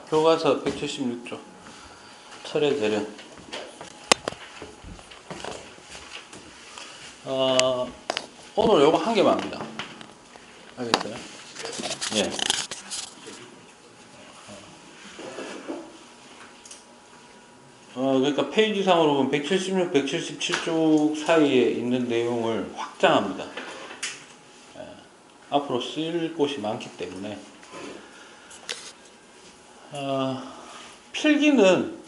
교과서 176조 철의 재련. 오늘 요거 한 개만 합니다. 알겠어요? 예. 그러니까 페이지상으로 보면 176, 177쪽 사이에 있는 내용을 확장합니다. 예. 앞으로 쓸 곳이 많기 때문에. 필기는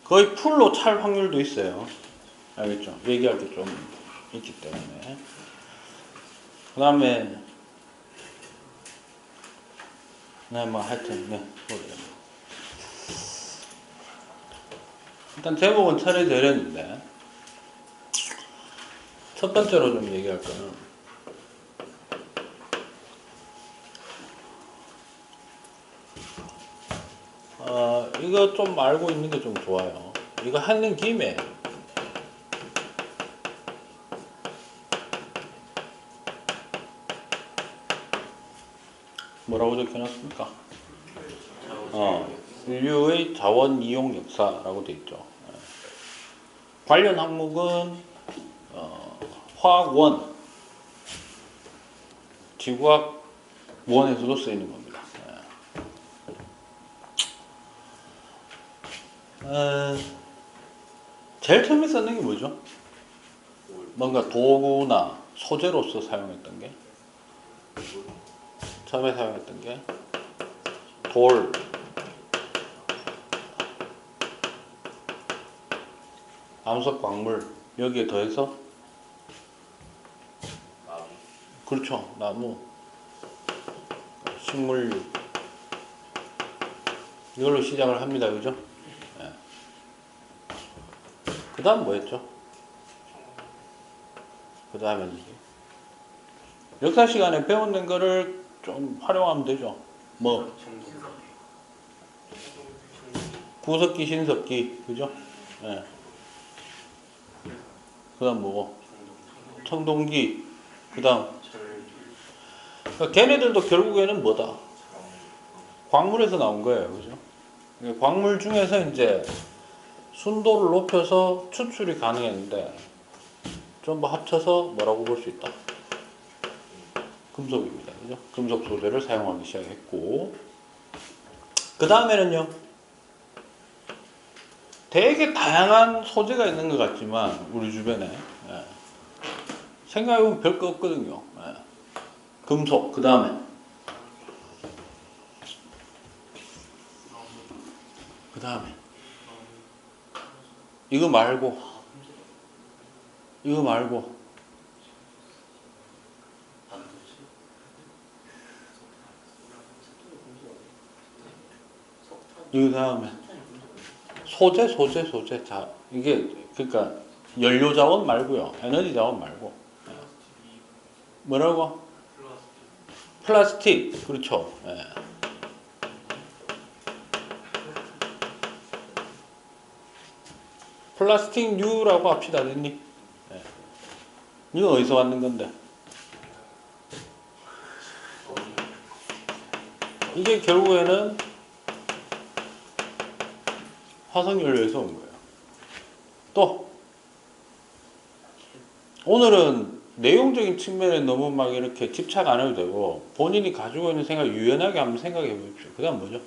거의 풀로 찰 확률도 있어요. 알겠죠? 얘기할 게 좀 있기 때문에. 그 다음에, 하여튼, 모르겠네요. 일단 제목은 철의 재련인데, 첫 번째로 좀 얘기할 거는, 이거 좀 알고 있는 게 좀 좋아요. 이거 하는 김에, 뭐라고 적혀놨습니까? 인류의 자원 이용 역사라고 되어 있죠. 관련 항목은 화학 1, 지구학 1에서도 쓰이는 겁니다. 제일 처음에 썼는 게 뭐죠? 뭔가 도구나 소재로서 사용했던 게, 처음에 사용했던 게 돌, 암석 광물, 여기에 더해서 그렇죠, 나무, 식물류, 이걸로 시작을 합니다. 그죠? 네. 그 다음 뭐 했죠? 그 다음에는 역사 시간에 배웠는 거를 좀 활용하면 되죠. 뭐 구석기, 신석기, 그죠? 네. 그 다음 뭐고? 청동기, 그 다음 그러니까 걔네들도 결국에는 뭐다? 광물에서 나온 거예요. 그죠? 광물 중에서 이제 순도를 높여서 추출이 가능했는데 전부 합쳐서 뭐라고 볼 수 있다? 금속입니다. 그죠? 금속 소재를 사용하기 시작했고, 그 다음에는요, 되게 다양한 소재가 있는 것 같지만 우리 주변에 생각해보면 별거 없거든요. 금속, 그 다음에 이거 말고 이거 다음에 소재. 자, 이게 그러니까 연료 자원 말고요, 에너지 자원 말고 뭐라고? 플라스틱, 그렇죠. 플라스틱류라고 합시다, 됐니? 이거 어디서 왔는 건데? 이게 결국에는 화석연료에서 온 거예요. 또 오늘은 내용적인 측면에 너무 막 이렇게 집착 안 해도 되고 본인이 가지고 있는 생각 유연하게 한번 생각해 보십시오. 그 다음 뭐죠?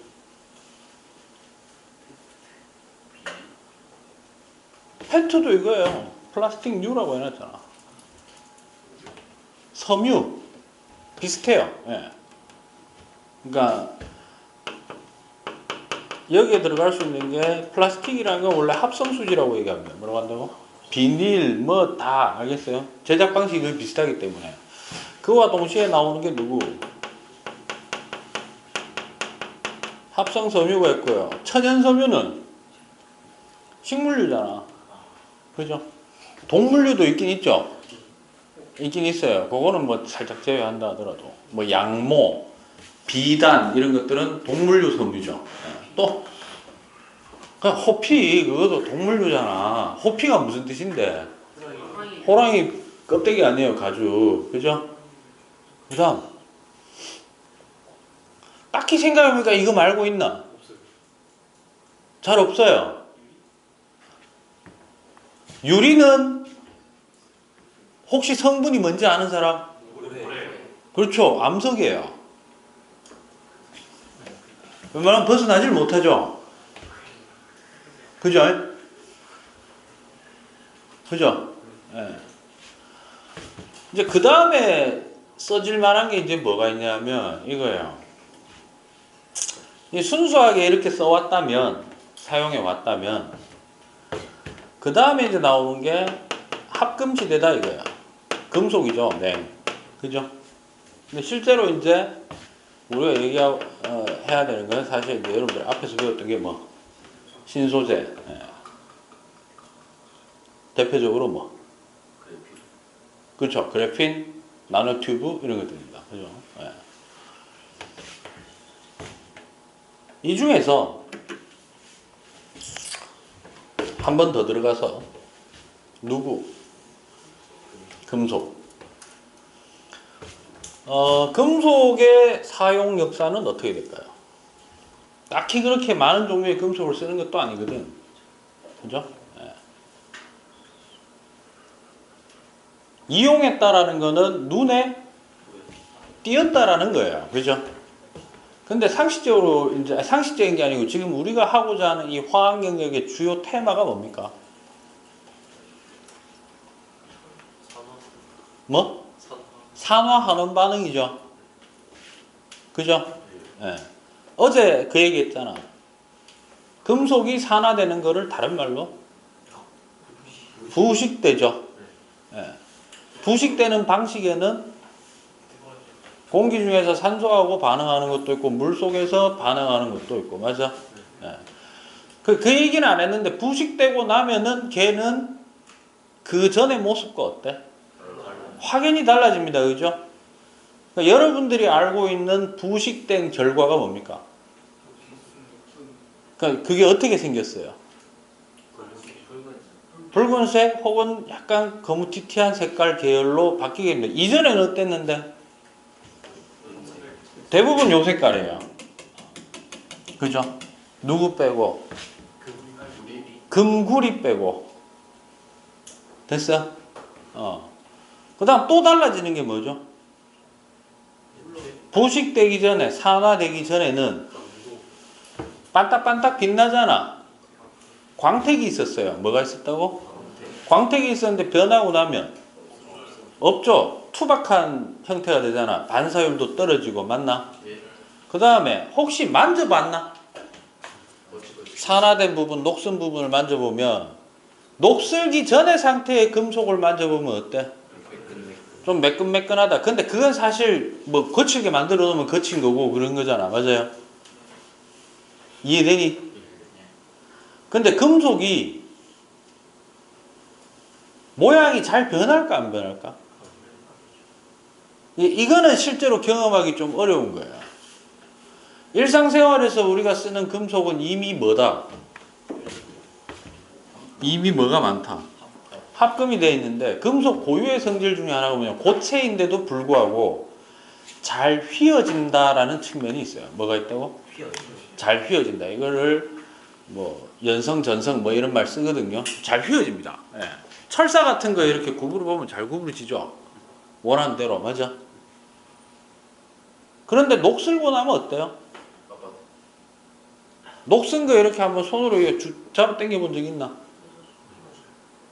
펜트도 이거예요. 플라스틱류라고 해놨잖아. 섬유 비슷해요. 그러니까 여기에 들어갈 수 있는 게, 플라스틱이라는 건 원래 합성수지라고 얘기합니다. 뭐라고 한다고? 비닐 뭐 다 알겠어요? 제작 방식이 비슷하기 때문에. 그와 동시에 나오는 게 누구? 합성섬유가 있고요. 천연섬유는 식물류잖아. 그죠? 동물류도 있긴 있죠. 있긴 있어요. 그거는 뭐 살짝 제외한다 하더라도 뭐 양모, 비단 이런 것들은 동물류 섬유죠. 또 호피, 그것도 동물류잖아. 호피가 무슨 뜻인데? 호랑이 껍데기 아니에요, 가죽. 그죠? 그 다음 딱히 생각해보니까 이거 말고 있나? 잘 없어요. 유리는 혹시 성분이 뭔지 아는 사람? 그렇죠. 암석이에요. 웬만하면 벗어나질 못하죠. 그죠? 그죠? 예. 이제 그 다음에 써질 만한 게 이제 뭐가 있냐면 이거예요. 순수하게 이렇게 써왔다면, 사용해 왔다면, 그 다음에 이제 나오는 게 합금시대다 이거야. 금속이죠. 네. 그죠? 근데 실제로 이제 우리가 해야 되는 건 사실 이제 여러분들 앞에서 배웠던 게 뭐? 신소재. 예. 대표적으로 뭐? 그렇죠. 그래핀, 나노튜브 이런 것들입니다. 그죠? 예. 이 중에서 한 번 더 들어가서 누구? 금속. 금속의 사용 역사는 어떻게 될까요? 딱히 그렇게 많은 종류의 금속을 쓰는 것도 아니거든. 그죠? 예. 이용했다라는 거는 눈에 띄었다라는 거예요. 그죠? 근데 상식적으로, 이제, 상식적인 게 아니고 지금 우리가 하고자 하는 이 화학 영역의 주요 테마가 뭡니까? 뭐? 산화환원 반응이죠. 그죠? 예. 어제 그 얘기 했잖아. 금속이 산화되는 거를 다른 말로 부식되죠. 예. 부식되는 방식에는 공기 중에서 산소하고 반응하는 것도 있고 물 속에서 반응하는 것도 있고 맞아? 예. 그 얘기는 안 했는데 부식되고 나면은 걔는 그 전의 모습과 어때? 확연히 달라집니다. 그죠? 그러니까 여러분들이 알고 있는 부식된 결과가 뭡니까? 그러니까 그게 어떻게 생겼어요? 붉은색 혹은 약간 거무튀튀한 색깔 계열로 바뀌게 됩니다. 이전에는 어땠는데? 대부분 요 색깔이에요. 그죠? 누구 빼고? 금구리 빼고. 됐어? 그 다음 또 달라지는 게 뭐죠? 부식되기 전에, 산화되기 전에는 반딱반딱 빛나잖아. 광택이 있었어요. 뭐가 있었다고? 광택이 있었는데 변하고 나면 없죠. 투박한 형태가 되잖아. 반사율도 떨어지고 맞나? 그 다음에 혹시 만져봤나? 산화된 부분, 녹슨 부분을 만져보면 녹슬기 전의 상태의 금속을 만져보면 어때? 좀 매끈매끈하다. 근데 그건 사실 뭐 거칠게 만들어 놓으면 거친 거고 그런 거잖아. 맞아요? 이해되니? 근데 금속이 모양이 잘 변할까 안 변할까? 이거는 실제로 경험하기 좀 어려운 거예요. 일상생활에서 우리가 쓰는 금속은 이미 뭐다? 이미 뭐가 많다? 합금이 되어 있는데 금속 고유의 성질 중에 하나가 뭐냐? 고체인데도 불구하고 잘 휘어진다라는 측면이 있어요. 뭐가 있다고? 잘 휘어진다. 이거를 뭐 연성, 전성 뭐 이런 말 쓰거든요. 잘 휘어집니다. 예. 철사 같은 거 이렇게 구부러 보면 잘 구부러지죠. 원하는 대로 맞아. 그런데 녹슬고 나면 어때요? 녹슨 거 이렇게 한번 손으로 잡아 당겨 본 적 있나?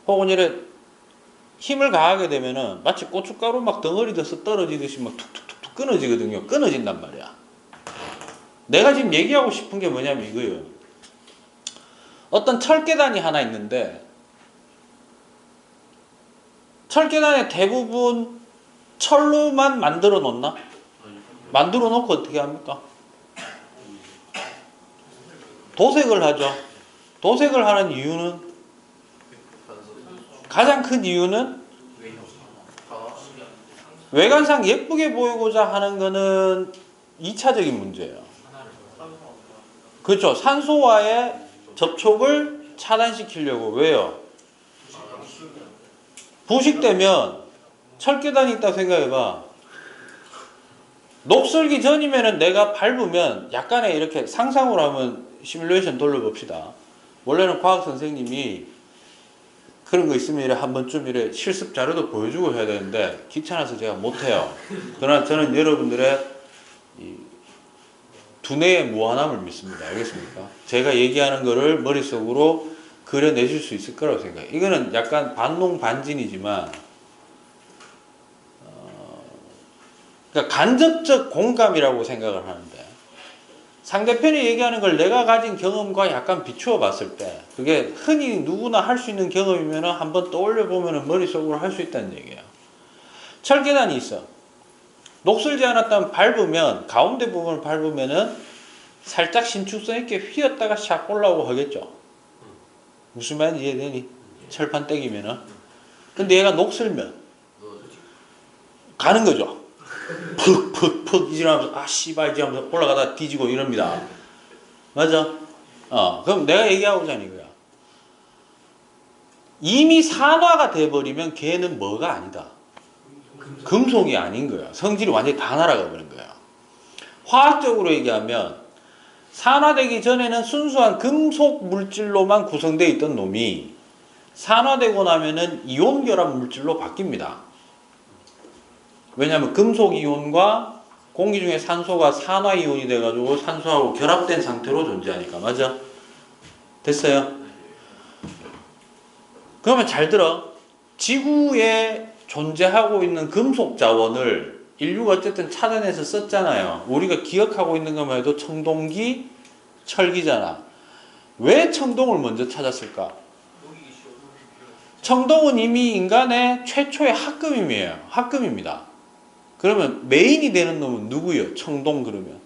혹은 이래 힘을 가하게 되면은 마치 고춧가루 막 덩어리 돼서 떨어지듯이 막 툭툭툭툭 끊어지거든요. 끊어진단 말이야. 내가 지금 얘기하고 싶은 게 뭐냐면 이거예요. 어떤 철계단이 하나 있는데 철계단에 대부분 철로만 만들어 놓나? 만들어 놓고 어떻게 합니까? 도색을 하죠. 도색을 하는 이유는 가장 큰 이유는 외관상 예쁘게 보이고자 하는 거는 2차적인 문제예요. 그렇죠. 산소와의 접촉을 차단시키려고. 왜요? 부식되면 철계단이 있다고 생각해봐. 녹슬기 전이면은 내가 밟으면 약간의 이렇게 상상으로 한번 시뮬레이션 돌려봅시다. 원래는 과학 선생님이 그런 거 있으면 이래 한 번쯤 이래 실습 자료도 보여주고 해야 되는데 귀찮아서 제가 못해요. 그러나 저는 여러분들의 이 두뇌의 무한함을 믿습니다. 알겠습니까? 제가 얘기하는 거를 머릿속으로 그려내실 수 있을 거라고 생각해요. 이거는 약간 반농반진이지만 그러니까 간접적 공감이라고 생각을 하는데 상대편이 얘기하는 걸 내가 가진 경험과 약간 비추어 봤을 때 그게 흔히 누구나 할 수 있는 경험이면 한번 떠올려 보면 머릿속으로 할 수 있다는 얘기예요. 철계단이 있어. 녹슬지 않았다면 밟으면 가운데 부분을 밟으면은 살짝 신축성 있게 휘었다가 샥 올라오고 하겠죠. 무슨 말인지 이해되니? 철판 떼기면은. 근데 얘가 녹슬면 가는 거죠. 푹푹푹 이지라면서 아 씨발 이지 하면서 올라가다 뒤지고 이럽니다. 맞아? 그럼 내가 얘기하고자 하는 이거야. 이미 산화가 돼버리면 걔는 뭐가 아니다. 금속이 아닌 거야. 성질이 완전히 다 날아가 버린 거야. 화학적으로 얘기하면 산화되기 전에는 순수한 금속 물질로만 구성되어 있던 놈이 산화되고 나면은 이온 결합 물질로 바뀝니다. 왜냐하면 금속 이온과 공기 중에 산소가 산화 이온이 돼가지고 산소하고 결합된 상태로 존재하니까. 맞아? 됐어요? 그러면 잘 들어. 지구에 존재하고 있는 금속 자원을 인류가 어쨌든 찾아내서 썼잖아요. 우리가 기억하고 있는 것만 해도 청동기, 철기잖아. 왜 청동을 먼저 찾았을까? 청동은 이미 인간의 최초의 합금임이에요. 합금입니다. 그러면 메인이 되는 놈은 누구예요? 청동 그러면.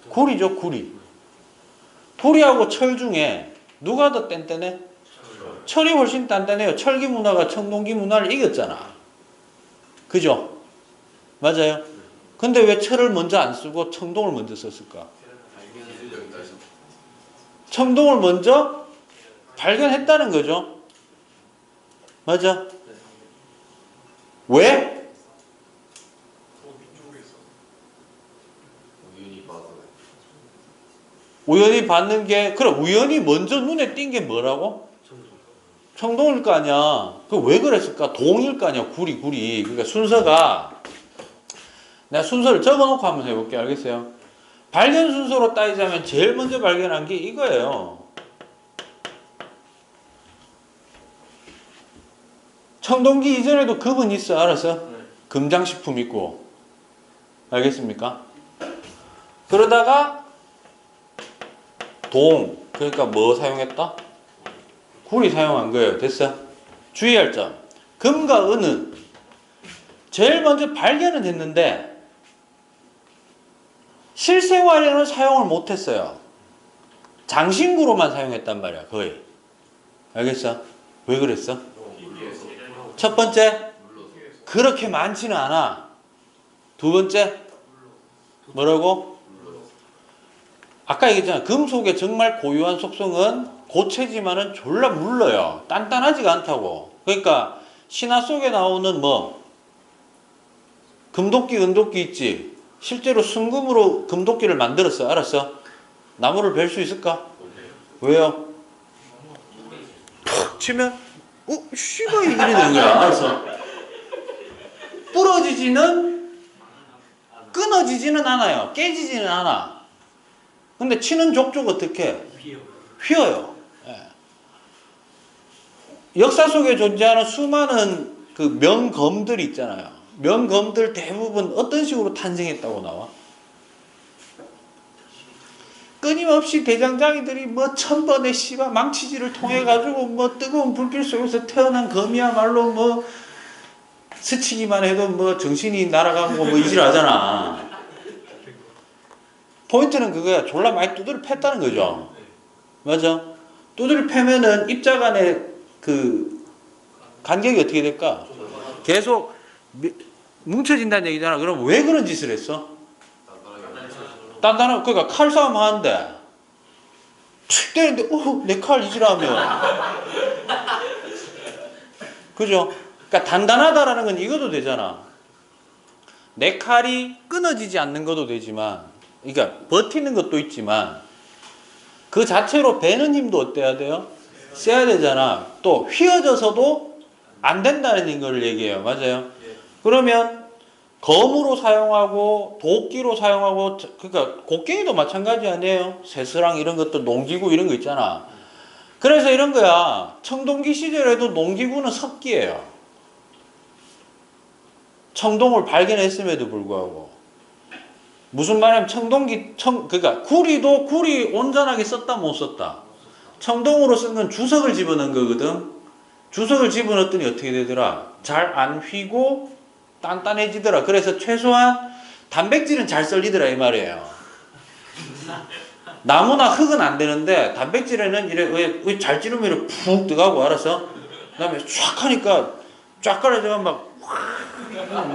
구리죠, 구리. 구리하고 철 중에 누가 더 뗀뗀해? 철이 훨씬 단단해요. 철기 문화가 청동기 문화를 이겼잖아. 그죠? 맞아요? 근데 왜 철을 먼저 안 쓰고 청동을 먼저 썼을까? 청동을 먼저 발견했다는 거죠. 맞아? 왜? 우연히 받는 게, 그래, 우연히 먼저 눈에 띈 게 뭐라고? 청동일 거 아니야. 그 왜 그랬을까? 동일 거 아니야. 구리. 그러니까 순서가, 내가 순서를 적어 놓고 한번 해볼게요. 알겠어요? 발견 순서로 따지자면 제일 먼저 발견한 게 이거예요. 청동기 이전에도 급은 있어. 알았어? 금장식품 있고. 알겠습니까? 그러다가 그러니까 뭐 사용했다? 구리 사용한 거예요. 됐어? 주의할 점. 금과 은은 제일 먼저 발견은 했는데 실생활에는 사용을 못했어요. 장신구로만 사용했단 말이야. 거의. 알겠어? 왜 그랬어? 첫 번째, 그렇게 많지는 않아. 두 번째, 뭐라고? 아까 얘기했잖아. 금속의 정말 고유한 속성은 고체지만은 졸라 물러요. 단단하지가 않다고. 그러니까 신화 속에 나오는 뭐 금도끼, 은도끼 있지. 실제로 순금으로 금도끼를 만들었어. 알았어? 나무를 벨 수 있을까? 왜요? 푹 치면 씨발 이래 되는 거야. 알았어? 부러지지는 끊어지지는 않아요. 깨지지는 않아. 근데 치는 족족 어떻게? 휘어요. 예. 역사 속에 존재하는 수많은 그 명검들이 있잖아요. 명검들 대부분 어떤 식으로 탄생했다고 나와? 끊임없이 대장장이들이 뭐 천번의 씨바 망치질을 통해 가지고 뭐 뜨거운 불길 속에서 태어난 검이야말로 뭐 스치기만 해도 뭐 정신이 날아가고 뭐 이질하잖아. 포인트는 그거야. 졸라 많이 두드려 팼다는 거죠. 맞아? 두드려 패면은 입자 간의 그 간격이 어떻게 될까? 계속 뭉쳐진다는 얘기잖아. 그럼 왜 그런 짓을 했어? 단단하고. 그러니까 칼싸움 하는데 툭 때리는데 내 칼 이지라면. 그죠? 그러니까 단단하다라는 건 이것도 되잖아. 내 칼이 끊어지지 않는 것도 되지만, 그러니까 버티는 것도 있지만 그 자체로 베는 힘도 어때야 돼요? 세야 되잖아. 또 휘어져서도 안 된다는 걸 얘기해요. 맞아요? 그러면 검으로 사용하고 도끼로 사용하고, 그러니까 곡괭이도 마찬가지 아니에요? 쇠스랑 이런 것들, 농기구 이런 거 있잖아. 그래서 이런 거야. 청동기 시절에도 농기구는 석기예요. 청동을 발견했음에도 불구하고. 무슨 말이냐면 그러니까 구리 온전하게 썼다 못 썼다. 청동으로 쓴 건 주석을 집어넣은 거거든. 주석을 집어넣었더니 어떻게 되더라? 잘 안 휘고 단단해지더라. 그래서 최소한 단백질은 잘 썰리더라 이 말이에요. 나무나 흙은 안 되는데 단백질에는 이래 잘 찌르면 푹 들어가고 알아서. 그다음에 쫙 하니까 쫙 깔아져가 막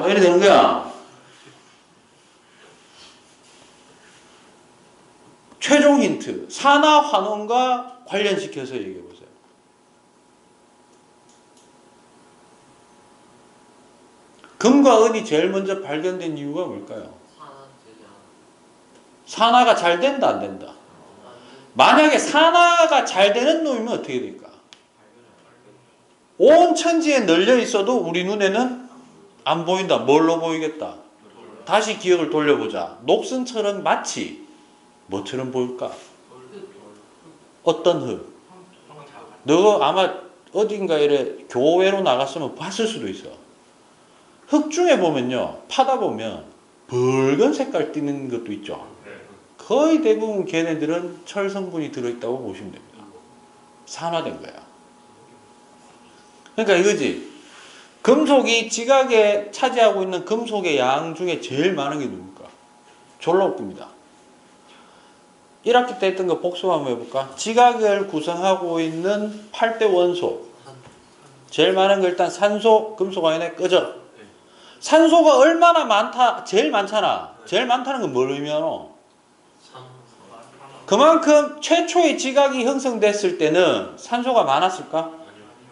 이래 되는 거야. 최종 힌트. 산화 환원과 관련시켜서 얘기해 보세요. 금과 은이 제일 먼저 발견된 이유가 뭘까요? 산화가 잘 된다 안 된다? 만약에 산화가 잘 되는 놈이면 어떻게 될까? 온 천지에 널려 있어도 우리 눈에는 안 보인다. 뭘로 보이겠다? 다시 기억을 돌려보자. 녹슨처럼 마치 뭐처럼 보일까? 어떤 흙? 너 아마 어딘가 이래 교외로 나갔으면 봤을 수도 있어. 흙 중에 보면요, 파다 보면 붉은 색깔 띠는 것도 있죠. 거의 대부분 걔네들은 철 성분이 들어있다고 보시면 됩니다. 산화된 거야. 그러니까 이거지. 금속이 지각에 차지하고 있는 금속의 양 중에 제일 많은 게 누굴까? 졸라 웃깁니다. 1학기 때 했던 거 복습 한번 해볼까? 지각을 구성하고 있는 8대 원소. 제일 많은 거 일단 산소, 금속 아니네, 꺼져. 산소가 얼마나 많다, 제일 많잖아. 제일 많다는 건 뭘 의미하노? 그만큼 최초의 지각이 형성됐을 때는 산소가 많았을까?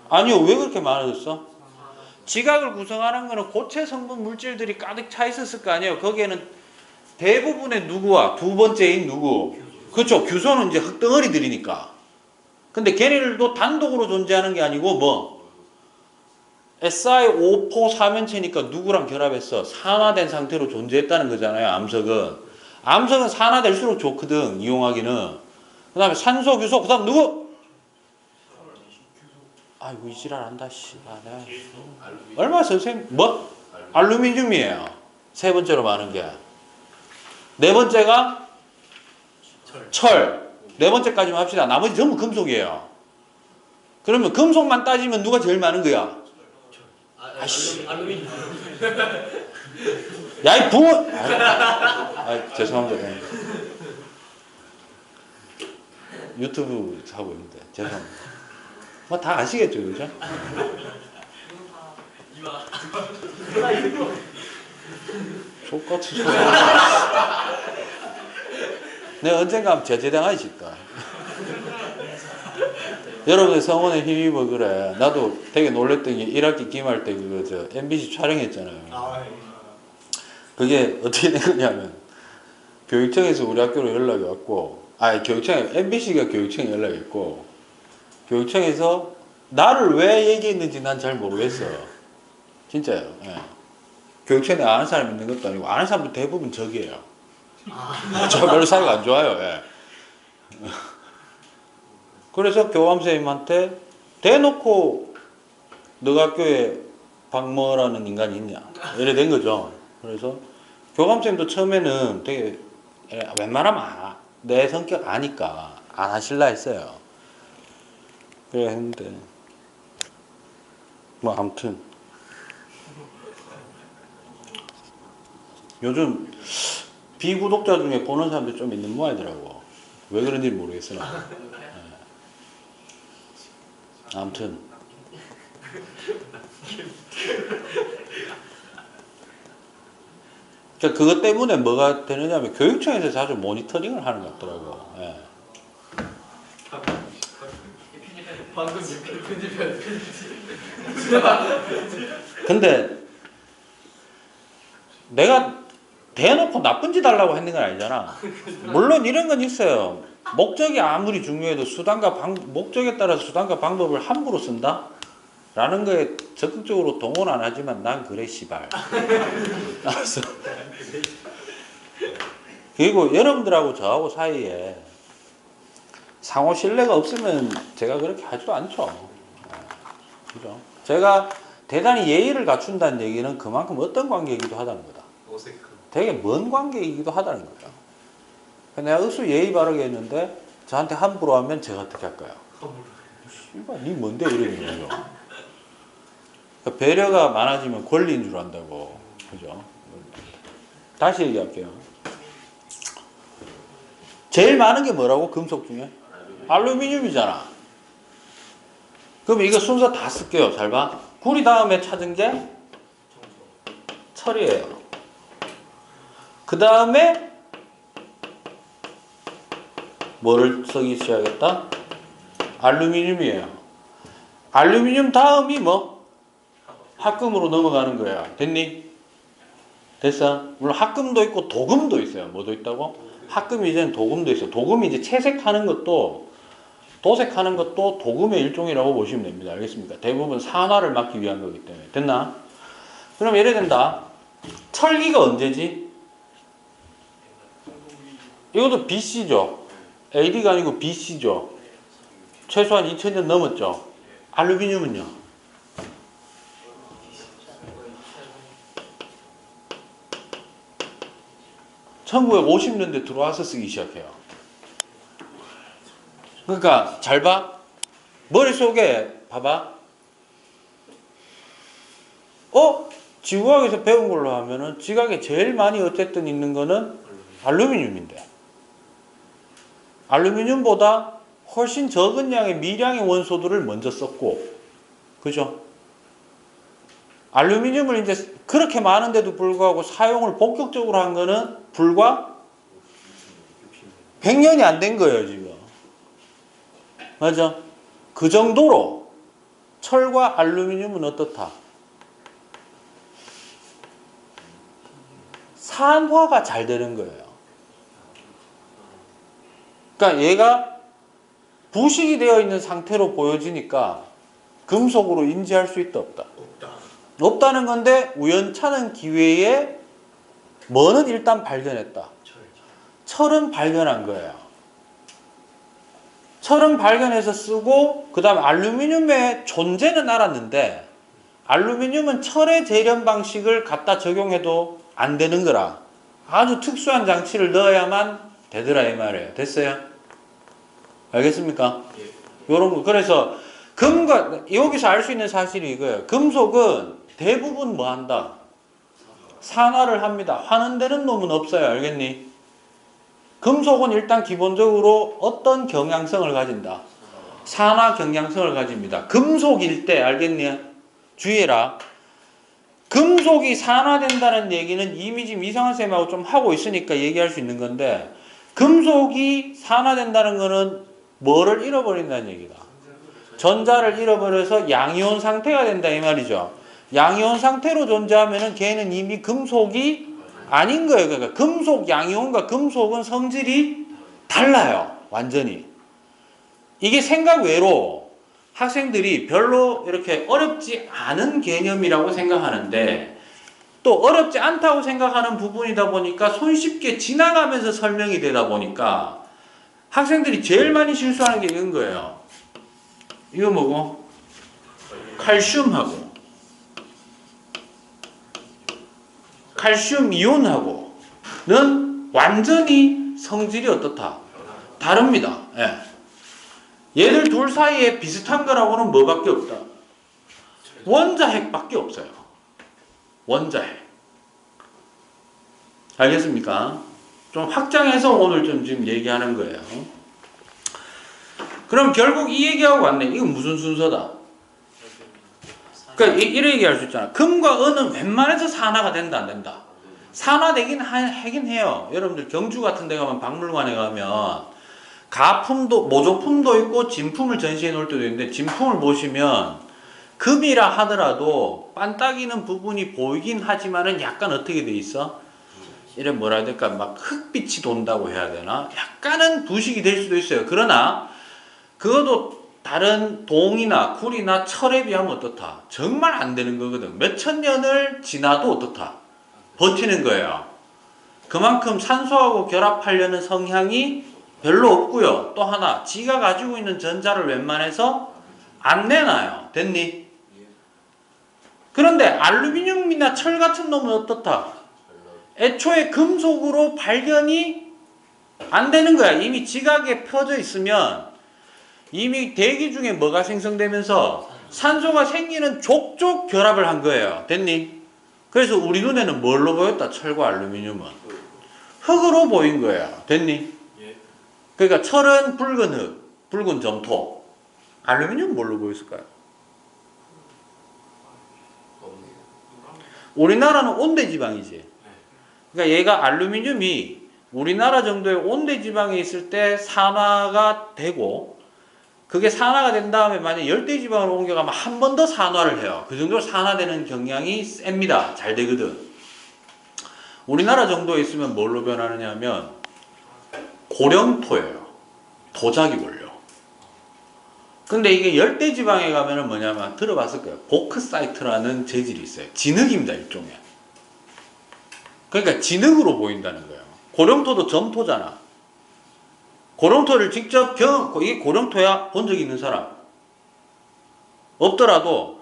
아니요. 왜 그렇게 많아졌어? 지각을 구성하는 거는 고체 성분 물질들이 가득 차 있었을 거 아니에요. 거기에는 대부분의 누구와 두 번째인 누구? 그렇죠. 규소는 이제 흙덩어리들이니까. 근데 걔네들도 단독으로 존재하는 게 아니고 뭐 SiO4 사면체니까 누구랑 결합해서 산화된 상태로 존재했다는 거잖아요. 암석은. 암석은 산화될수록 좋거든. 이용하기는. 그 다음에 산소, 규소, 그 다음 누구? 아이고 이 지랄 한다. 내가 얼마 선생님 뭐? 알루미늄이에요. 세 번째로 많은 게. 네 번째가 철. 네 번째까지만 합시다. 나머지 전부 금속이에요. 그러면 금속만 따지면 누가 제일 많은 거야? 아이씨. 야, 이 붕어! 죄송합니다. 유튜브 하고 있는데, 죄송합니다. 뭐 다 아시겠죠, 그죠? 족같이 소리. 내가 언젠가 하면 제재당하기 싶다. 여러분의 성원에 힘입어 그래. 나도 되게 놀랬던 게 1학기 기말 때 MBC 촬영했잖아요. 그게 어떻게 된 거냐면 교육청에서 우리 학교로 연락이 왔고, MBC가 교육청에 연락이 있고, 교육청에서 나를 왜 얘기했는지 난 잘 모르겠어. 진짜요. 예. 교육청에 아는 사람 있는 것도 아니고 아는 사람도 대부분 적이에요. 저 별로 사이가 안 좋아요. 예. 그래서 교감선생님한테 대놓고 너가 학교에 박모라는 인간이 있냐 이래 된 거죠. 그래서 교감선생님도 처음에는 되게 웬만하면 내 성격 아니까 안 하실라 했어요. 그래 했는데 뭐 아무튼 요즘 비구독자 중에 보는 사람들 좀 있는 모양이더라고. 왜 그런지 모르겠으나. 아무튼 그러니까 그것 때문에 뭐가 되느냐면 교육청에서 자주 모니터링을 하는 것 같더라고. 예. 근데 내가 대놓고 나쁜 짓 하려고 했는 건 아니잖아. 물론 이런 건 있어요. 목적이 아무리 중요해도 목적에 따라서 수단과 방법을 함부로 쓴다? 라는 거에 적극적으로 동원 안 하지만 난 그래 씨발. 알았어. 그리고 여러분들하고 저하고 사이에 상호 신뢰가 없으면 제가 그렇게 하지도 않죠. 그죠? 제가 대단히 예의를 갖춘다는 얘기는 그만큼 어떤 관계이기도 하다는 거다. 되게 먼 관계이기도 하다는 거죠. 내가 억수 예의 바르게 했는데 저한테 함부로 하면 제가 어떻게 할까요? 씨발 니 뭔데 이러는 거예요. 그러니까 배려가 많아지면 권리인 줄 안다고. 그죠? 다시 얘기할게요. 제일 많은 게 뭐라고? 금속 중에? 알루미늄이잖아. 그럼 이거 순서 다 쓸게요. 잘 봐. 구리 다음에 찾은 게 철이에요. 그 다음에 뭐를 쓰기 시작했다? 알루미늄이에요. 알루미늄 다음이 뭐? 합금으로 넘어가는 거야. 됐니? 됐어? 물론 합금도 있고 도금도 있어요. 뭐도 있다고? 합금이 이제는 도금도 있어. 도금이 이제 채색하는 것도 도색하는 것도 도금의 일종이라고 보시면 됩니다. 알겠습니까? 대부분 산화를 막기 위한 거기 때문에. 됐나? 그럼 예를 든다. 철기가 언제지? 이것도 BC죠. AD가 아니고 BC죠. 최소한 2000년 넘었죠. 알루미늄은요? 1950년대 들어와서 쓰기 시작해요. 그러니까 잘 봐. 머릿속에 봐봐. 지구과학에서 배운 걸로 하면은 지각에 제일 많이 어쨌든 있는 거는 알루미늄인데 알루미늄보다 훨씬 적은 양의 미량의 원소들을 먼저 썼고, 그죠? 알루미늄을 이제 그렇게 많은데도 불구하고 사용을 본격적으로 한 거는 불과 100년이 안 된 거예요, 지금. 맞아? 그 정도로 철과 알루미늄은 어떻다? 산화가 잘 되는 거예요. 그러니까 얘가 부식이 되어 있는 상태로 보여지니까 금속으로 인지할 수 있다, 없다? 없다는 건데 우연찮은 기회에 뭐는 일단 발견했다. 철은 발견한 거예요. 철은 발견해서 쓰고 그 다음 알루미늄의 존재는 알았는데 알루미늄은 철의 재련 방식을 갖다 적용해도 안 되는 거라 아주 특수한 장치를 넣어야만 되더라 이 말이에요. 됐어요? 알겠습니까? 요런 거. 그래서 금과 여기서 알 수 있는 사실이 이거예요. 금속은 대부분 뭐 한다? 산화를 합니다. 화는 되는 놈은 없어요. 알겠니? 금속은 일단 기본적으로 어떤 경향성을 가진다? 산화 경향성을 가집니다. 금속일 때 알겠니? 주의해라. 금속이 산화된다는 얘기는 이미 지금 이상한 쌤하고 좀 하고 있으니까 얘기할 수 있는 건데 금속이 산화된다는 거는 뭐를 잃어버린다는 얘기다. 전자를 잃어버려서 양이온 상태가 된다 이 말이죠. 양이온 상태로 존재하면은 걔는 이미 금속이 아닌 거예요. 그러니까 금속 양이온과 금속은 성질이 달라요. 완전히. 이게 생각 외로 학생들이 별로 이렇게 어렵지 않은 개념이라고 생각하는데 또 어렵지 않다고 생각하는 부분이다 보니까 손쉽게 지나가면서 설명이 되다 보니까 학생들이 제일 많이 실수하는 게 이건 거예요. 이거 뭐고? 칼슘하고 칼슘 이온하고는 완전히 성질이 어떻다? 다릅니다. 예. 얘들 둘 사이에 비슷한 거라고는 뭐밖에 없다? 원자핵밖에 없어요. 원자핵. 알겠습니까? 좀 확장해서 오늘 좀 지금 얘기하는 거예요. 그럼 결국 이 얘기하고 왔네. 이건 무슨 순서다? 그러니까 이런 얘기할 수 있잖아. 금과 은은 웬만해서 산화가 된다 안 된다? 산화되긴 하긴 해요. 여러분들 경주 같은 데 가면 박물관에 가면 가품도 모조품도 있고 진품을 전시해 놓을 때도 있는데 진품을 보시면 금이라 하더라도 반딱이는 부분이 보이긴 하지만은 약간 어떻게 돼 있어? 이래 뭐라 해야 될까? 막 흑빛이 돈다고 해야 되나? 약간은 부식이 될 수도 있어요. 그러나 그것도 다른 동이나 굴이나 철에 비하면 어떻다? 정말 안 되는 거거든. 몇천 년을 지나도 어떻다? 버티는 거예요. 그만큼 산소하고 결합하려는 성향이 별로 없고요. 또 하나, 지가 가지고 있는 전자를 웬만해서 안 내놔요. 됐니? 그런데 알루미늄이나 철 같은 놈은 어떻다? 애초에 금속으로 발견이 안 되는 거야. 이미 지각에 펴져 있으면 이미 대기 중에 뭐가 생성되면서 산소가 생기는 족족 결합을 한 거예요. 됐니? 그래서 우리 눈에는 뭘로 보였다? 철과 알루미늄은 흙으로 보인 거예요. 됐니? 그러니까 철은 붉은 흙, 붉은 점토. 알루미늄은 뭘로 보였을까요? 우리나라는 온대지방이지. 그러니까 얘가 알루미늄이 우리나라 정도의 온대지방에 있을 때 산화가 되고, 그게 산화가 된 다음에 만약 열대지방으로 옮겨가면 한 번 더 산화를 해요. 그 정도로 산화되는 경향이 셉니다. 잘 되거든. 우리나라 정도에 있으면 뭘로 변하느냐 하면 고령토예요. 도자기 원료. 근데 이게 열대지방에 가면은 뭐냐면 들어봤을 거예요. 보크사이트라는 재질이 있어요. 진흙입니다. 일종의. 그러니까 진흙으로 보인다는 거예요. 고령토도 점토잖아. 고령토를 직접 이게 고령토야? 본 적 있는 사람? 없더라도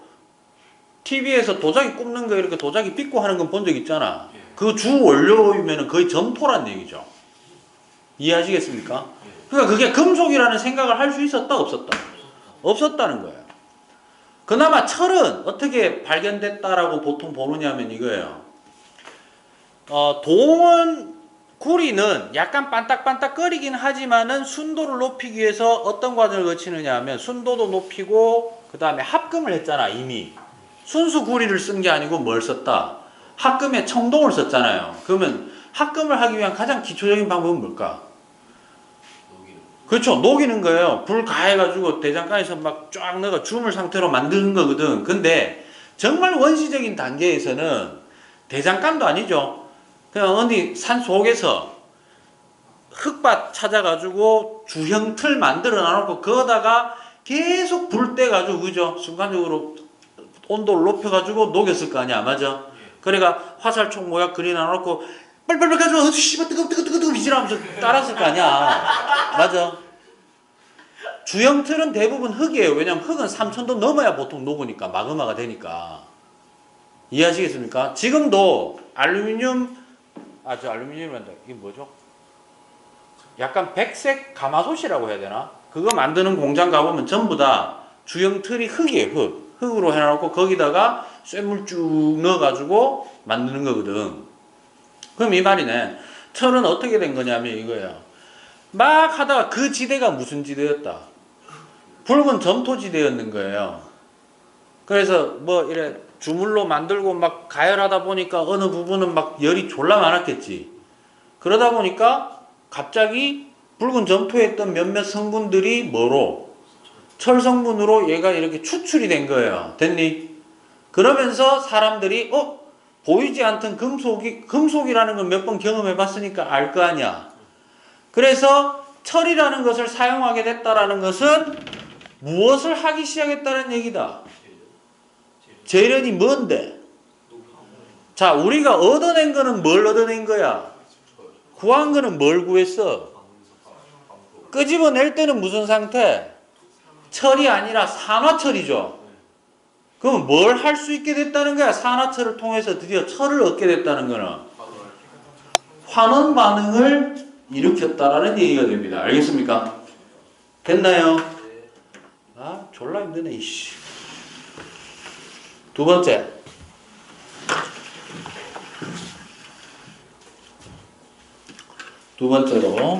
TV에서 도자기 굽는 거 이렇게 도자기 빚고 하는 건 본 적 있잖아. 그 주 원료이면 거의 점토란 얘기죠. 이해하시겠습니까? 그러니까 그게 금속이라는 생각을 할 수 있었다? 없었다? 없었다는 거예요. 그나마 철은 어떻게 발견됐다라고 보통 보느냐면 이거예요. 동은 구리는 약간 반딱반딱거리긴 하지만은 순도를 높이기 위해서 어떤 과정을 거치느냐 하면 순도도 높이고 그 다음에 합금을 했잖아. 이미 순수 구리를 쓴 게 아니고 뭘 썼다? 합금에 청동을 썼잖아요. 그러면 합금을 하기 위한 가장 기초적인 방법은 뭘까? 그렇죠. 녹이는 거예요. 불 가해가지고 대장간에서 막 쫙 넣어 주물 상태로 만드는 거거든. 근데 정말 원시적인 단계에서는 대장간도 아니죠. 그냥 어디 산 속에서 흙밭 찾아가지고 주형 틀 만들어 놔놓고 거기다가 계속 불 떼가지고 그죠? 순간적으로 온도를 높여가지고 녹였을 거 아니야. 맞아? 그러니까 화살촉 모양 그려놔놓고 빨빨빨 가지고 씨발 뜨거 비지라면서 따랐을 거 아니야. 맞아. 주형 틀은 대부분 흙이에요. 왜냐면 흙은 3000도 넘어야 보통 녹으니까 마그마가 되니까. 이해하시겠습니까? 지금도 알루미늄 알루미늄이란다. 이게 뭐죠? 약간 백색 가마솥이라고 해야 되나? 그거 만드는 공장 가보면 전부 다 주형 틀이 흙이에요. 흙으로 해놓고 거기다가 쇠물 쭉 넣어가지고 만드는 거거든. 그럼 이 말이네. 철은 어떻게 된 거냐면 이거예요. 막 하다가 그 지대가 무슨 지대였다? 붉은 점토지대였는 거예요. 그래서 뭐 이래 주물로 만들고 막 가열하다 보니까 어느 부분은 막 열이 졸라 많았겠지. 그러다 보니까 갑자기 붉은 점토에 있던 몇몇 성분들이 뭐로? 철 성분으로 얘가 이렇게 추출이 된 거예요. 됐니? 그러면서 사람들이 보이지 않던 금속이라는 걸 몇 번 경험해 봤으니까 알 거 아니야. 그래서 철이라는 것을 사용하게 됐다라는 것은 무엇을 하기 시작했다는 얘기다. 재련이 뭔데? 자, 우리가 얻어낸 거는 뭘 얻어낸 거야? 구한 거는 뭘 구했어? 끄집어낼 때는 무슨 상태? 철이 아니라 산화철이죠. 그럼 뭘 할 수 있게 됐다는 거야? 산화철을 통해서 드디어 철을 얻게 됐다는 거는 환원 반응을 일으켰다라는 얘기가 됩니다. 알겠습니까? 됐나요? 아, 졸라 힘드네, 이씨. 두 번째. 두 번째로.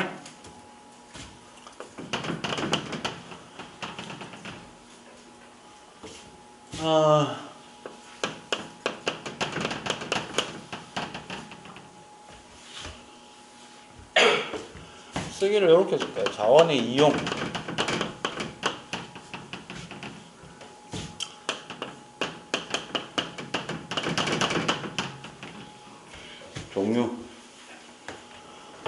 쓰기를 이렇게 쓸까요? 자원의 이용.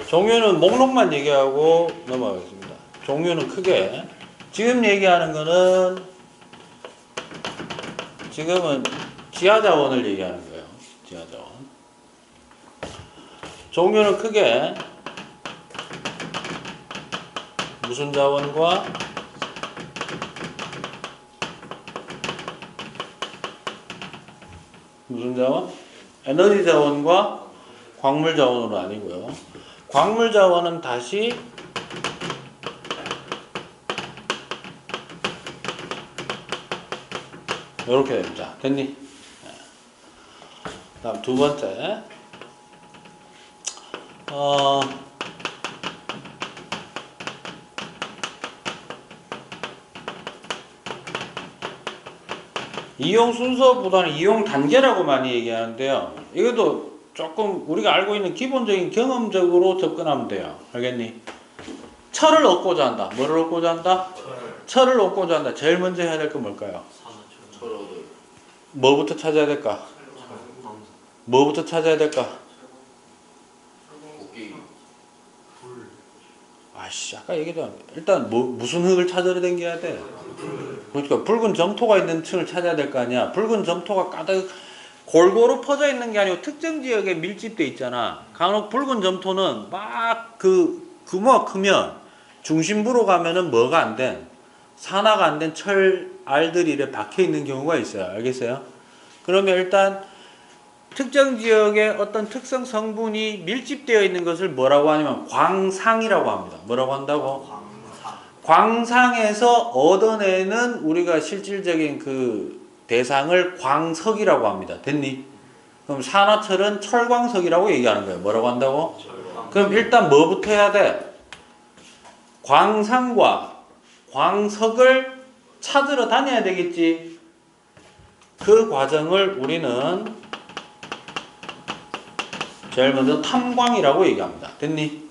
종류는 목록만 얘기하고 넘어가겠습니다. 종류는 크게 지금 얘기하는 거는 지금은 지하자원을 얘기하는 거예요. 지하자원. 종류는 크게 무슨 자원과 무슨 자원? 에너지 자원과 광물 자원으로 나뉘고요. 광물 자원은 다시 이렇게 됩니다. 됐니? 다음 두 번째. 이용 순서보다는 이용 단계라고 많이 얘기하는데요. 이것도 조금 우리가 알고 있는 기본적인 경험적으로 접근하면 돼요. 알겠니? 철을 얻고자 한다. 뭐를 얻고자 한다? 철을 얻고자 한다. 제일 먼저 해야 될 건 뭘까요? 뭐부터 찾아야 될까? 뭐부터 찾아야 될까? 아씨, 아까 얘기했잖아. 일단 무슨 흙을 찾아야 댕겨야 돼? 그러니까 붉은 점토가 있는 층을 찾아야 될 거 아니야. 붉은 점토가 가득 골고루 퍼져 있는 게 아니고 특정 지역에 밀집돼 있잖아. 간혹 붉은 점토는 막 규모가 크면 중심부로 가면은 뭐가 안 된, 산화가 안 된 철 알들이 이렇게 박혀 있는 경우가 있어요. 알겠어요? 그러면 일단 특정 지역에 어떤 특성 성분이 밀집되어 있는 것을 뭐라고 하냐면 광상이라고 합니다. 뭐라고 한다고? 광상에서 얻어내는 우리가 실질적인 그 대상을 광석이라고 합니다. 됐니? 그럼 산화철은 철광석이라고 얘기하는 거예요. 뭐라고 한다고? 그럼 일단 뭐부터 해야 돼? 광상과 광석을 찾으러 다녀야 되겠지. 그 과정을 우리는 제일 먼저 탐광이라고 얘기합니다. 됐니?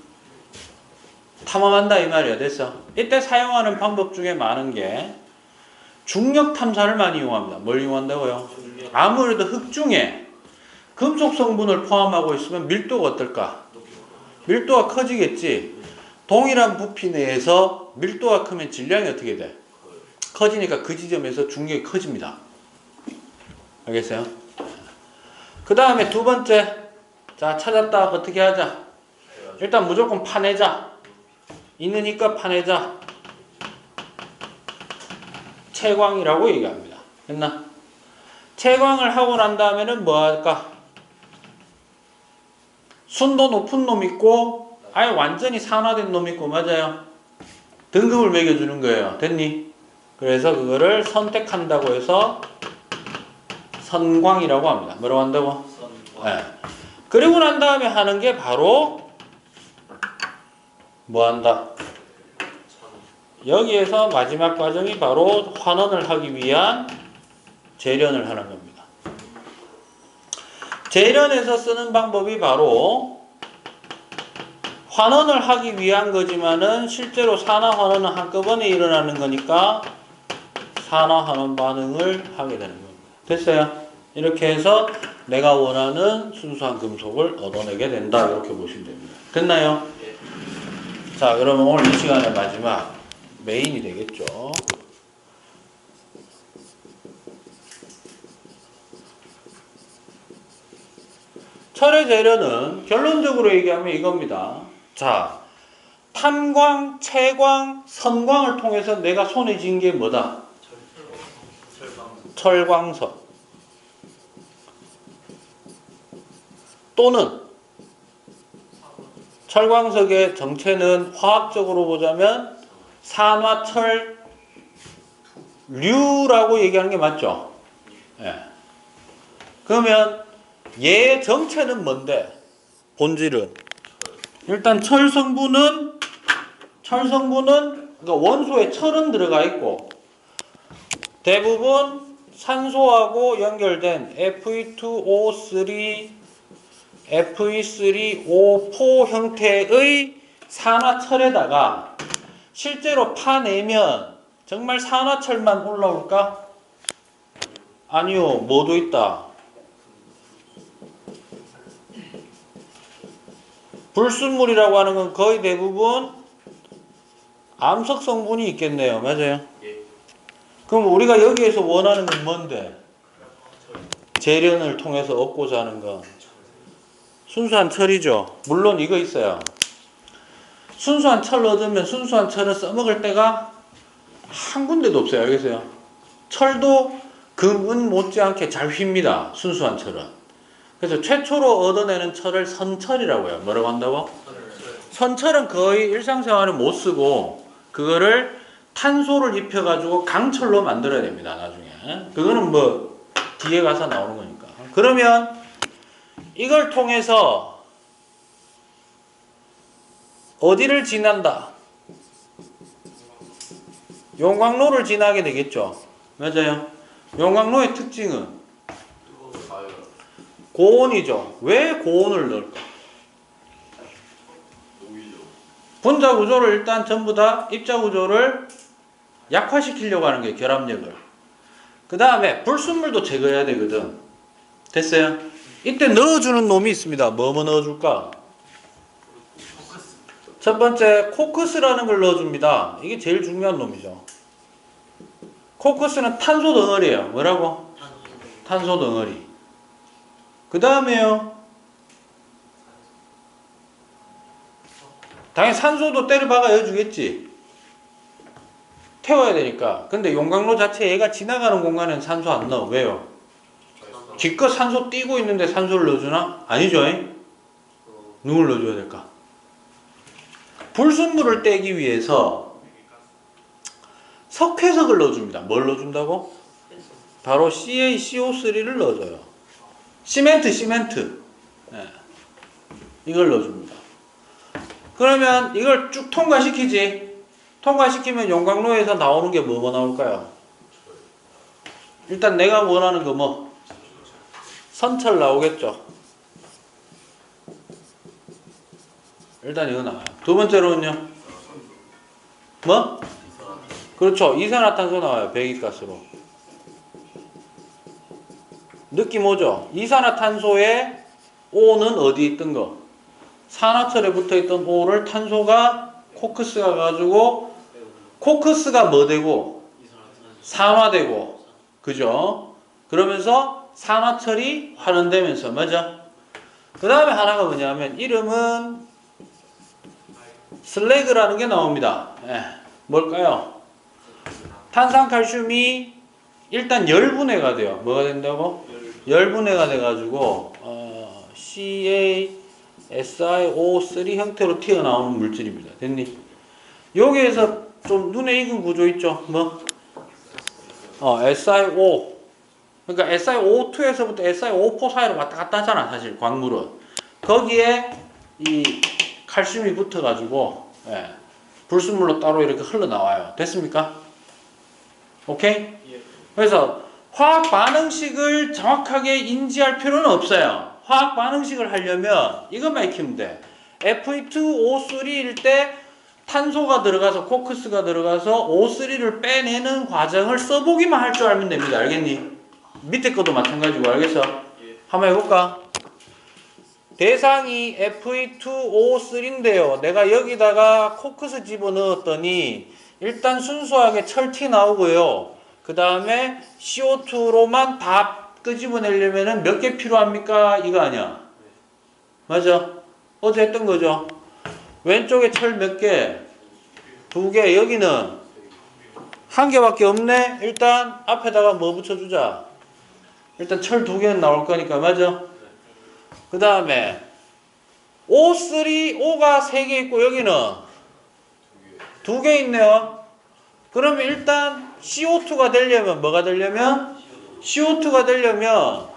탐험한다 이 말이야. 됐어? 이때 사용하는 방법 중에 많은 게 중력 탐사를 많이 이용합니다. 뭘 이용한다고요? 아무래도 흙 중에 금속 성분을 포함하고 있으면 밀도가 어떨까? 밀도가 커지겠지. 동일한 부피 내에서 밀도가 크면 질량이 어떻게 돼? 커지니까 그 지점에서 중력이 커집니다. 알겠어요? 그 다음에 두 번째. 자, 찾았다. 어떻게 하자? 일단 무조건 파내자. 있으니까 파내자. 채광이라고 얘기합니다. 됐나? 채광을 하고 난 다음에는 뭐 할까? 순도 높은 놈 있고 아예 완전히 산화된 놈 있고 맞아요? 등급을 매겨주는 거예요. 됐니? 그래서 그거를 선택한다고 해서 선광이라고 합니다. 뭐라고 한다고? 네. 그리고 난 다음에 하는 게 바로 뭐 한다? 여기에서 마지막 과정이 바로 환원을 하기 위한 재련을 하는 겁니다. 재련에서 쓰는 방법이 바로 환원을 하기 위한 거지만은 실제로 산화 환원은 한꺼번에 일어나는 거니까 산화 환원 반응을 하게 되는 겁니다. 됐어요? 이렇게 해서 내가 원하는 순수한 금속을 얻어내게 된다. 이렇게 보시면 됩니다. 됐나요? 자, 그러면 오늘 이 시간의 마지막 메인이 되겠죠. 철의 재련은 결론적으로 얘기하면 이겁니다. 자, 탄광, 채광, 선광을 통해서 내가 손에 쥔 게 뭐다? 철광석. 또는 철광석의 정체는 화학적으로 보자면 산화철류라고 얘기하는 게 맞죠? 예. 그러면 얘의 정체는 뭔데? 본질은 일단 철 성분은 그러니까 원소에 철은 들어가 있고 대부분 산소하고 연결된 Fe2O3 Fe3O4 형태의 산화철에다가 실제로 파내면 정말 산화철만 올라올까? 아니요, 뭐도 있다. 불순물이라고 하는 건 거의 대부분 암석 성분이 있겠네요. 맞아요? 예. 그럼 우리가 여기에서 원하는 건 뭔데? 재련을 통해서 얻고자 하는 건 순수한 철이죠. 물론 이거 있어요. 순수한 철을 얻으면 순수한 철을 써먹을 때가 한 군데도 없어요. 알겠어요? 철도 금은 못지않게 잘 휩니다. 순수한 철은. 그래서 최초로 얻어내는 철을 선철이라고 해요. 뭐라고 한다고? 선철은 거의 일상생활에 못 쓰고 그거를 탄소를 입혀가지고 강철로 만들어야 됩니다. 나중에. 그거는 뭐 뒤에 가서 나오는 거니까. 그러면 이걸 통해서 어디를 지난다? 용광로를 지나게 되겠죠. 맞아요. 용광로의 특징은 고온이죠. 왜 고온을 넣을까? 분자 구조를 일단 전부 다 입자 구조를 약화시키려고 하는 게 결합력을. 그 다음에 불순물도 제거해야 되거든. 됐어요? 이때 넣어주는 놈이 있습니다. 뭐 넣어줄까? 첫 번째 코크스라는 걸 넣어줍니다. 이게 제일 중요한 놈이죠. 코크스는 탄소 덩어리예요. 뭐라고? 탄소 덩어리. 그 다음에요. 당연히 산소도 때려 박아야 주겠지. 태워야 되니까. 근데 용광로 자체 얘가 지나가는 공간엔 산소 안 넣어. 왜요? 기껏 산소 띄고 있는데 산소를 넣어주나? 아니죠. 누굴 넣어줘야 될까? 불순물을 떼기 위해서 석회석을 넣어줍니다. 뭘 넣어준다고? 바로 CaCO3를 넣어줘요. 시멘트. 네. 이걸 넣어줍니다. 그러면 이걸 쭉 통과시키지. 통과시키면 용광로에서 나오는 게 뭐가 나올까요? 일단 내가 원하는 거 뭐? 선철 나오겠죠. 일단 이거 나와요. 두 번째로는요? 뭐? 그렇죠. 이산화탄소 나와요. 배기가스로. 느낌 오죠? 이산화탄소에 O는 어디 있던 거? 산화철에 붙어있던 O를 탄소가 코크스가 가지고 코크스가 뭐 되고? 산화되고. 그죠? 그러면서 산화철이 환원되면서 맞아? 그 다음에 하나가 뭐냐면 이름은 슬래그라는 게 나옵니다. 뭘까요? 탄산칼슘이 일단 열분해가 돼요. 뭐가 된다고? 열분해가 돼가지고 CaSiO3 형태로 튀어나오는 물질입니다. 됐니? 여기에서 좀 눈에 익은 구조 있죠? 뭐? SiO. 그러니까 SiO2에서부터 SiO4 사이로 왔다 갔다 하잖아. 사실 광물은. 거기에 이 칼슘이 붙어가지고 불순물로 따로 이렇게 흘러나와요. 됐습니까? 오케이? 그래서 화학 반응식을 정확하게 인지할 필요는 없어요. 화학 반응식을 하려면 이것만 익히면 돼. Fe2O3일 때 탄소가 들어가서 코크스가 들어가서 O3를 빼내는 과정을 써보기만 할 줄 알면 됩니다. 알겠니? 밑에 것도 마찬가지고. 알겠어? 한번 해볼까? 대상이 Fe2O3인데요. 내가 여기다가 코크스 집어넣었더니 일단 순수하게 철티 나오고요. 그 다음에 CO2로만 다 끄집어내려면 몇 개 필요합니까? 이거 아니야. 맞아? 어제 했던 거죠. 왼쪽에 철 몇 개? 2개. 여기는 1개밖에 없네. 일단 앞에다가 뭐 붙여주자. 일단 철 2개는 나올 거니까. 맞아? 그 다음에 O3, O가 3개 있고 여기는 2개 있네요. 그러면 일단 CO2가 되려면 뭐가 되려면? CO2가 되려면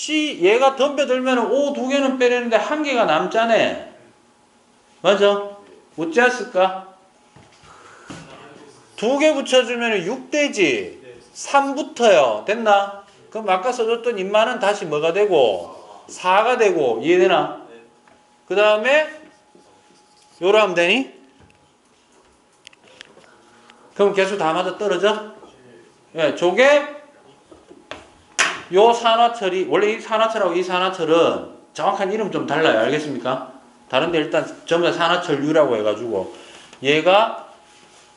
얘가 덤벼들면 O 2개는 빼려는데 1개가 남잖아. 맞아? 어찌 했을까? 2개 붙여주면 6되지. 3 붙어요. 됐나? 그럼 아까 써줬던 인마는 다시 뭐가 되고 4가 되고. 이해되나? 그 다음에 요로 하면 되니? 그럼 개수 다 맞아 떨어져? 저게 요 산화철이 원래 이 산화철하고 이 산화철은 정확한 이름 좀 달라요. 알겠습니까? 다른데 일단 전부 다 산화철유라고 해가지고 얘가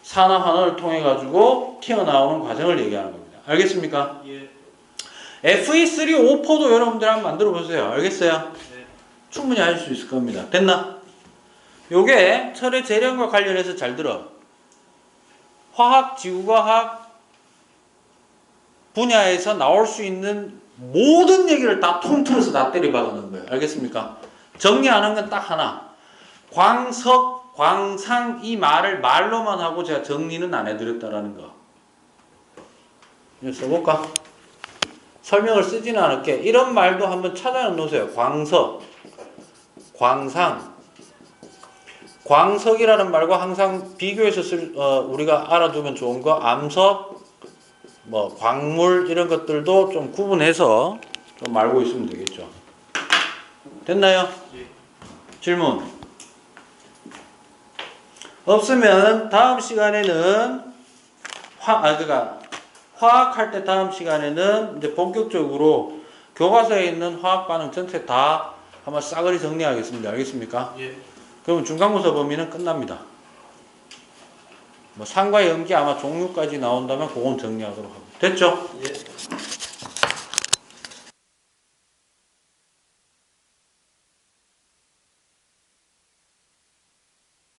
산화환원을 통해 가지고 튀어나오는 과정을 얘기하는 겁니다. 알겠습니까? 예. Fe3O4도 여러분들 한번 만들어 보세요. 알겠어요? 네. 충분히 할 수 있을 겁니다. 됐나? 요게 철의 재련과 관련해서 잘 들어. 화학, 지구과학 분야에서 나올 수 있는 모든 얘기를 다 통틀어서 다 때려박는 거예요. 알겠습니까? 정리하는 건 딱 하나. 광석, 광상 이 말을 말로만 하고 제가 정리는 안 해드렸다라는 거. 이거 써볼까? 설명을 쓰지는 않을게. 이런 말도 한번 찾아 놓으세요. 광석, 광상. 광석이라는 말과 항상 비교해서 우리가 알아두면 좋은 거 암석, 뭐 광물 이런 것들도 좀 구분해서 좀 알고 있으면 되겠죠. 됐나요? 예. 질문. 없으면 다음 시간에는 그러니까 화학할 때 다음 시간에는 이제 본격적으로 교과서에 있는 화학 반응 전체 다 한번 싸그리 정리하겠습니다. 알겠습니까? 예. 그러면 중간고사 범위는 끝납니다. 뭐 산과 연기 아마 종류까지 나온다면 그건 정리하도록 하고. 됐죠? 예.